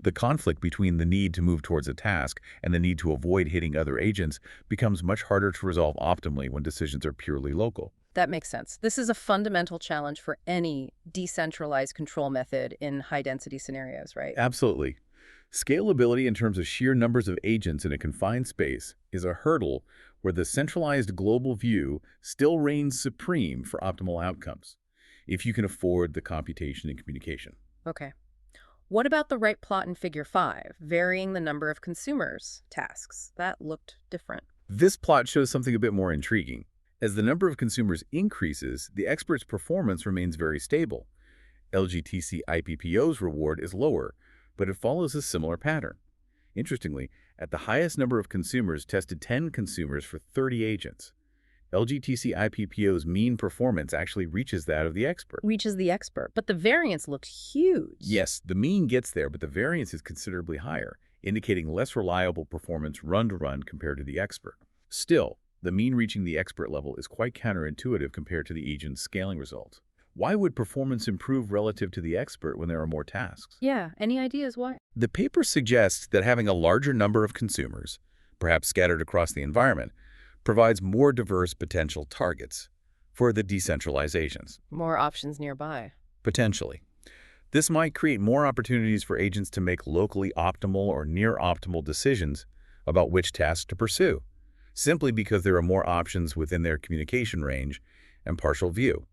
The conflict between the need to move towards a task and the need to avoid hitting other agents becomes much harder to resolve optimally when decisions are purely local. That makes sense. This is a fundamental challenge for any decentralized control method in high-density scenarios, right? Absolutely. Scalability in terms of sheer numbers of agents in a confined space is a hurdle where the centralized global view still reigns supreme for optimal outcomes, if you can afford the computation and communication. Okay. What about the right plot in Figure 5, varying the number of consumers' tasks? That looked different. This plot shows something a bit more intriguing. As the number of consumers increases, the expert's performance remains very stable. LGTC-IPPO's reward is lower, but it follows a similar pattern. Interestingly, at the highest number of consumers tested 10 consumers for 30 agents. LGTC-IPPO's mean performance actually reaches that of the expert. Reaches the expert, but the variance looked huge. Yes, the mean gets there, but the variance is considerably higher, indicating less reliable performance run-to-run compared to the expert. Still, the mean reaching the expert level is quite counterintuitive compared to the agent's scaling result. Why would performance improve relative to the expert when there are more tasks? Yeah, any ideas why? The paper suggests that having a larger number of consumers, perhaps scattered across the environment, provides more diverse potential targets for the decentralizations. More options nearby. Potentially. This might create more opportunities for agents to make locally optimal or near-optimal decisions about which tasks to pursue, simply because there are more options within their communication range and partial view.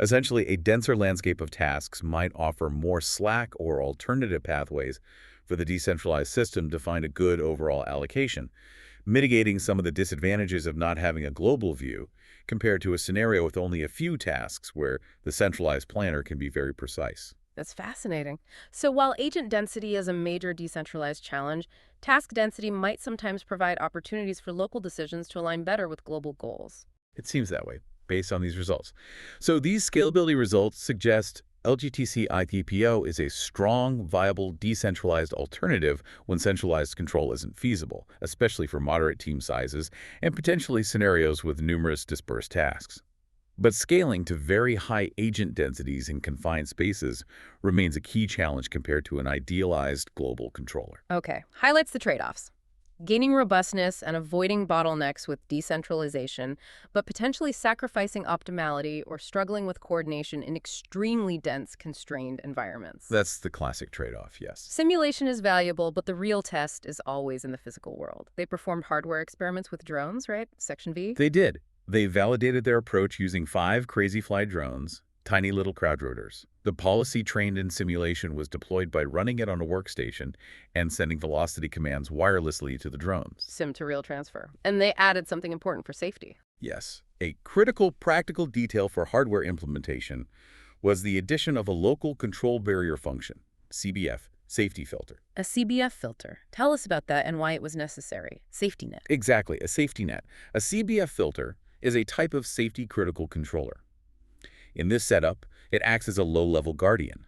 Essentially, a denser landscape of tasks might offer more slack or alternative pathways for the decentralized system to find a good overall allocation, mitigating some of the disadvantages of not having a global view compared to a scenario with only a few tasks where the centralized planner can be very precise. That's fascinating. So while agent density is a major decentralized challenge, task density might sometimes provide opportunities for local decisions to align better with global goals. It seems that way, based on these results. So these scalability results suggest LGTC-IPPO is a strong, viable, decentralized alternative when centralized control isn't feasible, especially for moderate team sizes and potentially scenarios with numerous dispersed tasks. But scaling to very high agent densities in confined spaces remains a key challenge compared to an idealized global controller. Okay, highlights the trade-offs. Gaining robustness and avoiding bottlenecks with decentralization, but potentially sacrificing optimality or struggling with coordination in extremely dense, constrained environments. That's the classic trade-off, yes. Simulation is valuable, but the real test is always in the physical world. They performed hardware experiments with drones, right? Section V? They did. They validated their approach using 5 crazy fly drones, tiny little crowd rotors. The policy trained in simulation was deployed by running it on a workstation and sending velocity commands wirelessly to the drones. Sim to real transfer. And they added something important for safety. Yes, a critical practical detail for hardware implementation was the addition of a local control barrier function, CBF, safety filter. A CBF filter. Tell us about that and why it was necessary. Safety net. Exactly, a safety net. A CBF filter is a type of safety critical controller. In this setup, it acts as a low-level guardian.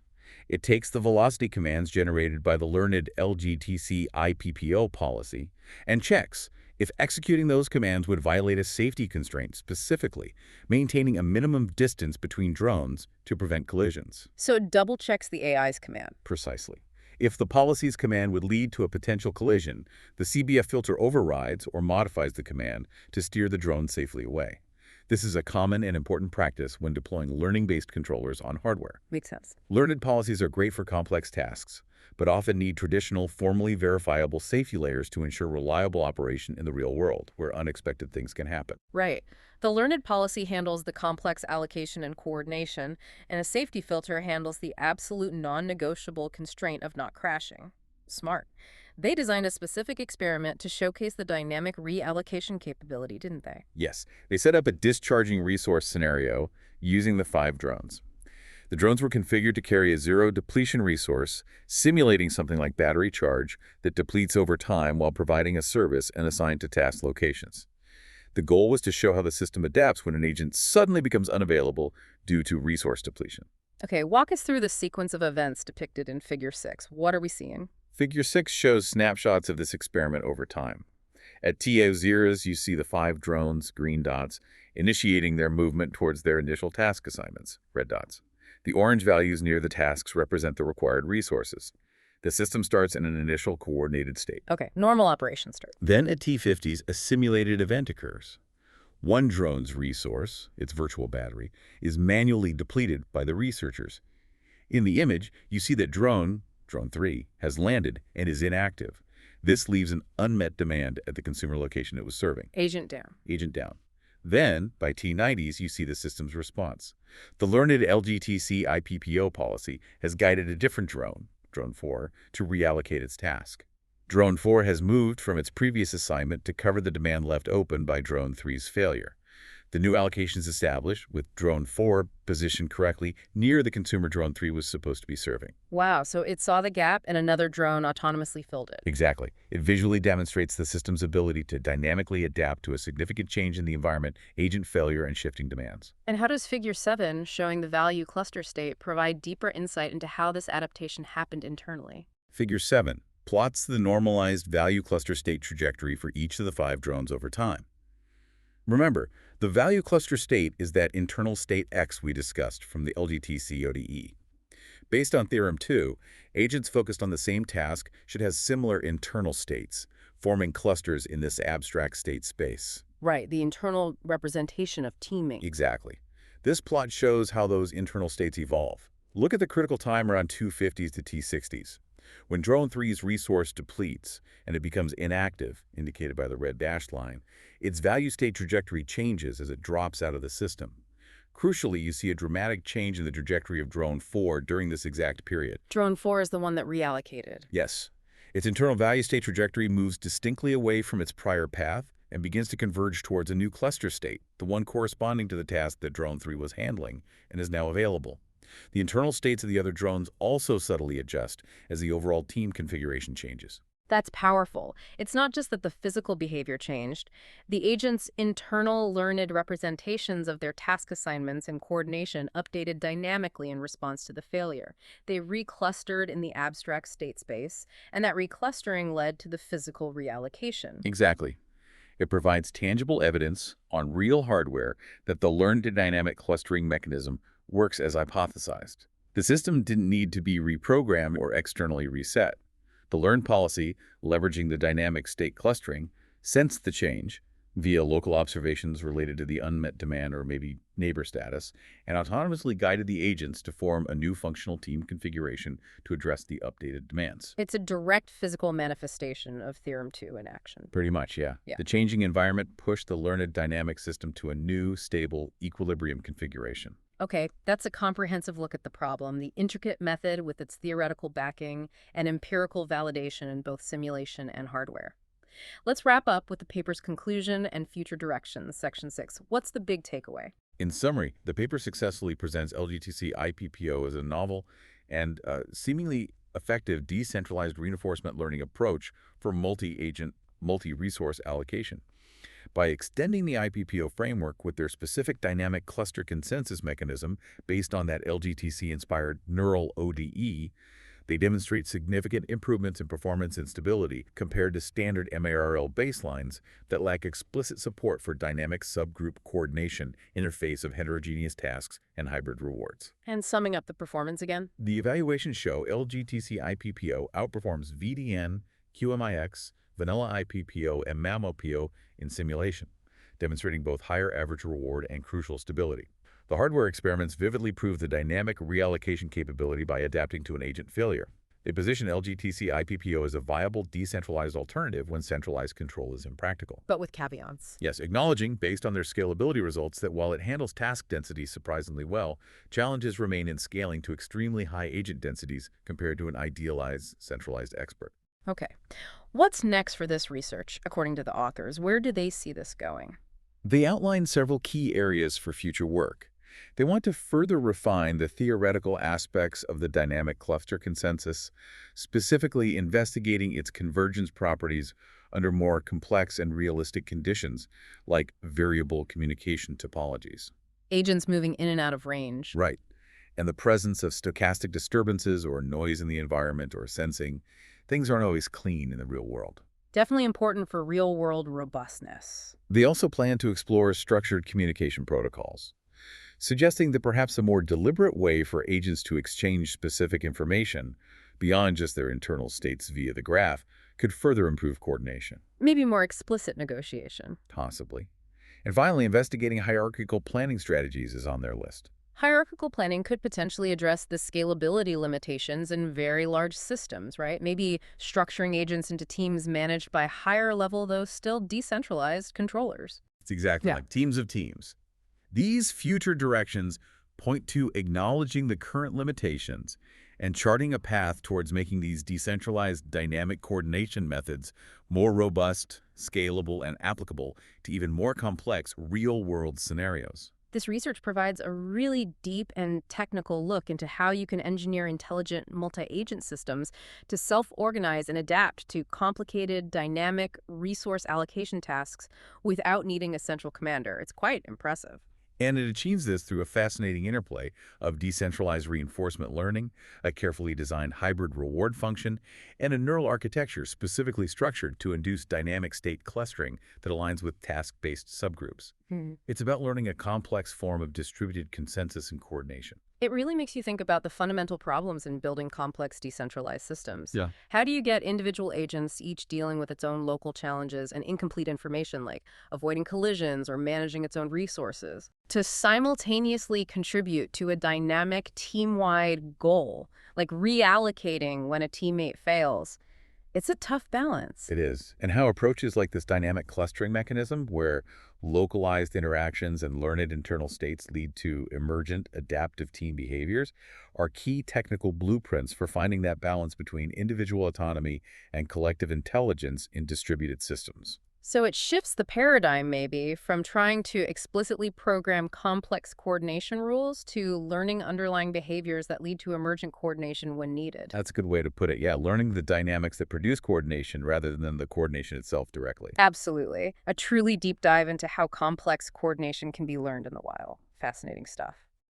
It takes the velocity commands generated by the learned LGTC-IPPO policy and checks if executing those commands would violate a safety constraint, specifically maintaining a minimum distance between drones to prevent collisions. So it double checks the AI's command. Precisely. If the policy's command would lead to a potential collision, the CBF filter overrides or modifies the command to steer the drone safely away. This is a common and important practice when deploying learning-based controllers on hardware. Makes sense. Learned policies are great for complex tasks, but often need traditional, formally verifiable safety layers to ensure reliable operation in the real world, where unexpected things can happen. Right. The learned policy handles the complex allocation and coordination, and a safety filter handles the absolute non-negotiable constraint of not crashing. Smart. They designed a specific experiment to showcase the dynamic reallocation capability, didn't they? Yes, they set up a discharging resource scenario using the 5 drones. The drones were configured to carry a zero depletion resource, simulating something like battery charge that depletes over time while providing a service and assigned to task locations. The goal was to show how the system adapts when an agent suddenly becomes unavailable due to resource depletion. Okay, walk us through the sequence of events depicted in Figure 6. What are we seeing? Figure 6 shows snapshots of this experiment over time. At TO zeros, you see the 5 drones, green dots, initiating their movement towards their initial task assignments, red dots. The orange values near the tasks represent the required resources. The system starts in an initial coordinated state. Okay, normal operation start. Then at T50s, a simulated event occurs. One drone's resource, its virtual battery, is manually depleted by the researchers. In the image, you see that drone 3, has landed and is inactive. This leaves an unmet demand at the consumer location it was serving. Agent down. Agent down. Then, by T90s, you see the system's response. The learned LGTC-IPPO policy has guided a different drone 4, to reallocate its task. Drone 4 has moved from its previous assignment to cover the demand left open by Drone 3's failure. The new allocation is established, with Drone 4 positioned correctly near the consumer Drone 3 was supposed to be serving. Wow, so it saw the gap and another drone autonomously filled it. Exactly. It visually demonstrates the system's ability to dynamically adapt to a significant change in the environment, agent failure, and shifting demands. And how does Figure 7, showing the value cluster state, provide deeper insight into how this adaptation happened internally? Figure 7 plots the normalized value cluster state trajectory for each of the 5 drones over time. Remember, the value cluster state is that internal state X we discussed from the LGTC ODE. Based on Theorem 2, agents focused on the same task should have similar internal states, forming clusters in this abstract state space. Right, the internal representation of teaming. Exactly. This plot shows how those internal states evolve. Look at the critical time around T50s to T60s. When Drone 3's resource depletes and it becomes inactive, indicated by the red dashed line, its value state trajectory changes as it drops out of the system. Crucially, you see a dramatic change in the trajectory of Drone 4 during this exact period. Drone 4 is the one that reallocated. Yes. Its internal value state trajectory moves distinctly away from its prior path and begins to converge towards a new cluster state, the one corresponding to the task that Drone 3 was handling and is now available. The internal states of the other drones also subtly adjust as the overall team configuration changes. That's powerful. It's not just that the physical behavior changed. The agent's internal learned representations of their task assignments and coordination updated dynamically in response to the failure. They reclustered in the abstract state space, and that reclustering led to the physical reallocation. Exactly. It provides tangible evidence on real hardware that the learned dynamic clustering mechanism works as hypothesized. The system didn't need to be reprogrammed or externally reset. The learned policy, leveraging the dynamic state clustering, sensed the change via local observations related to the unmet demand or maybe neighbor status, and autonomously guided the agents to form a new functional team configuration to address the updated demands. It's a direct physical manifestation of Theorem 2 in action. Pretty much, yeah. The changing environment pushed the learned dynamic system to a new, stable, equilibrium configuration. Okay, that's a comprehensive look at the problem, the intricate method with its theoretical backing and empirical validation in both simulation and hardware. Let's wrap up with the paper's conclusion and future directions, Section 6. What's the big takeaway? In summary, the paper successfully presents LGTC-IPPO as a novel and seemingly effective decentralized reinforcement learning approach for multi-agent, multi-resource allocation. By extending the IPPO framework with their specific dynamic cluster consensus mechanism based on that LGTC-inspired neural ODE, they demonstrate significant improvements in performance and stability compared to standard MARL baselines that lack explicit support for dynamic subgroup coordination in the face of heterogeneous tasks and hybrid rewards. And summing up the performance again? The evaluations show LGTC-IPPO outperforms VDN, QMIX, Vanilla IPPO, and MAMOPO in simulation, demonstrating both higher average reward and crucial stability. The hardware experiments vividly prove the dynamic reallocation capability by adapting to an agent failure. They position LGTC-IPPO as a viable decentralized alternative when centralized control is impractical. But with caveats. Yes, acknowledging, based on their scalability results, that while it handles task density surprisingly well, challenges remain in scaling to extremely high agent densities compared to an idealized centralized expert. Okay. What's next for this research, according to the authors? Where do they see this going? They outline several key areas for future work. They want to further refine the theoretical aspects of the dynamic cluster consensus, specifically investigating its convergence properties under more complex and realistic conditions, like variable communication topologies. Agents moving in and out of range. Right. And the presence of stochastic disturbances or noise in the environment or sensing, things aren't always clean in the real world. Definitely important for real-world robustness. They also plan to explore structured communication protocols, suggesting that perhaps a more deliberate way for agents to exchange specific information beyond just their internal states via the graph could further improve coordination, Maybe more explicit negotiation. possibly. And finally, investigating hierarchical planning strategies is on their list. Hierarchical planning could potentially address the scalability limitations in very large systems, right? Maybe structuring agents into teams managed by higher level, though still decentralized controllers. It's exactly Yeah. like teams of teams. These future directions point to acknowledging the current limitations and charting a path towards making these decentralized dynamic coordination methods more robust, scalable, and applicable to even more complex real-world scenarios. This research provides a really deep and technical look into how you can engineer intelligent multi-agent systems to self-organize and adapt to complicated, dynamic resource allocation tasks without needing a central commander. It's quite impressive. And it achieves this through a fascinating interplay of decentralized reinforcement learning, a carefully designed hybrid reward function, and a neural architecture specifically structured to induce dynamic state clustering that aligns with task-based subgroups. Hmm. It's about learning a complex form of distributed consensus and coordination. It really makes you think about the fundamental problems in building complex decentralized systems. Yeah. How do you get individual agents each dealing with its own local challenges and incomplete information like avoiding collisions or managing its own resources to simultaneously contribute to a dynamic team-wide goal, like reallocating when a teammate fails? It's a tough balance. It is. And how approaches like this dynamic clustering mechanism, where localized interactions and learned internal states lead to emergent adaptive team behaviors, are key technical blueprints for finding that balance between individual autonomy and collective intelligence in distributed systems. So it shifts the paradigm, maybe, from trying to explicitly program complex coordination rules to learning underlying behaviors that lead to emergent coordination when needed. That's a good way to put it. Yeah, learning the dynamics that produce coordination rather than the coordination itself directly. Absolutely. A truly deep dive into how complex coordination can be learned in the wild. Fascinating stuff.